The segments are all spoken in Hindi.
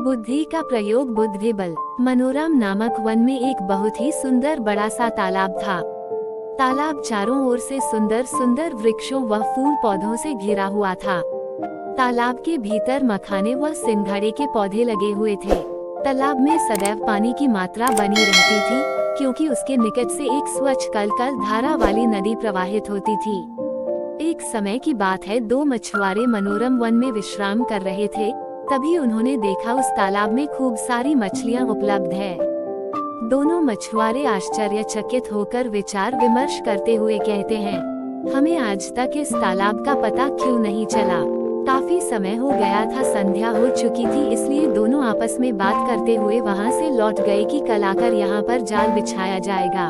बुद्धि का प्रयोग। बुद्धि बल। मनोरम नामक वन में एक बहुत ही सुंदर बड़ा सा तालाब था। तालाब चारों ओर से सुंदर सुंदर वृक्षों व फूल पौधों से घिरा हुआ था। तालाब के भीतर मखाने व सिंघाड़े के पौधे लगे हुए थे। तालाब में सदैव पानी की मात्रा बनी रहती थी, क्योंकि उसके निकट से एक स्वच्छ कल कल धारा वाली नदी प्रवाहित होती थी। एक समय की बात है, दो मछुआरे मनोरम वन में विश्राम कर रहे थे। तभी उन्होंने देखा उस तालाब में खूब सारी मछलियां उपलब्ध है। दोनों मछुआरे आश्चर्यचकित होकर विचार विमर्श करते हुए कहते हैं, हमें आज तक इस तालाब का पता क्यों नहीं चला। काफी समय हो गया था, संध्या हो चुकी थी, इसलिए दोनों आपस में बात करते हुए वहां से लौट गए कि कल आकर यहाँ पर जाल बिछाया जाएगा।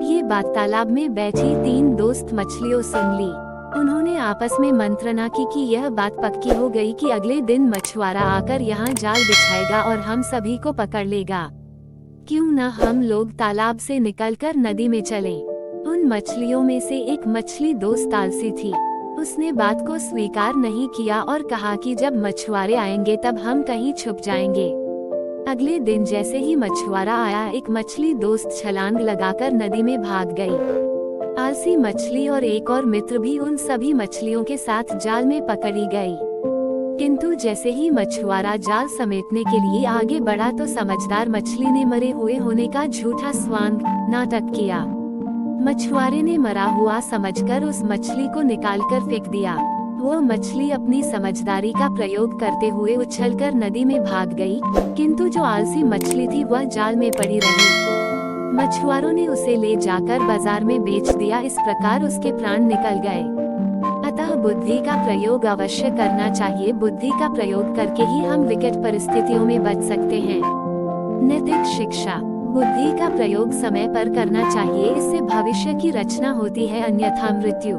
ये बात तालाब में बैठी तीन दोस्त मछलियों सुन ली। उन्होंने आपस में मंत्रणा की कि यह बात पक्की हो गई कि अगले दिन मछुआरा आकर यहाँ जाल बिछाएगा और हम सभी को पकड़ लेगा। क्यों न हम लोग तालाब से निकलकर नदी में चलें। उन मछलियों में से एक मछली दोस्त आलसी थी। उसने बात को स्वीकार नहीं किया और कहा कि जब मछुआरे आएंगे तब हम कहीं छुप जाएंगे। अगले दिन जैसे ही मछुआरा आया, एक मछली दोस्त छलांग लगाकर नदी में भाग गई। आलसी मछली और एक और मित्र भी उन सभी मछलियों के साथ जाल में पकड़ी गई। किंतु जैसे ही मछुआरा जाल समेटने के लिए आगे बढ़ा तो समझदार मछली ने मरे हुए होने का झूठा स्वांग नाटक किया। मछुआरे ने मरा हुआ समझकर उस मछली को निकालकर फेंक दिया। वह मछली अपनी समझदारी का प्रयोग करते हुए उछलकर नदी में भाग गई, किंतु जो आलसी मछली थी वह जाल में पड़ी रही। मछुआरों ने उसे ले जाकर बाजार में बेच दिया। इस प्रकार उसके प्राण निकल गए। अतः बुद्धि का प्रयोग अवश्य करना चाहिए। बुद्धि का प्रयोग करके ही हम विकट परिस्थितियों में बच सकते हैं। नैतिक शिक्षा। बुद्धि का प्रयोग समय पर करना चाहिए, इससे भविष्य की रचना होती है, अन्यथा मृत्यु।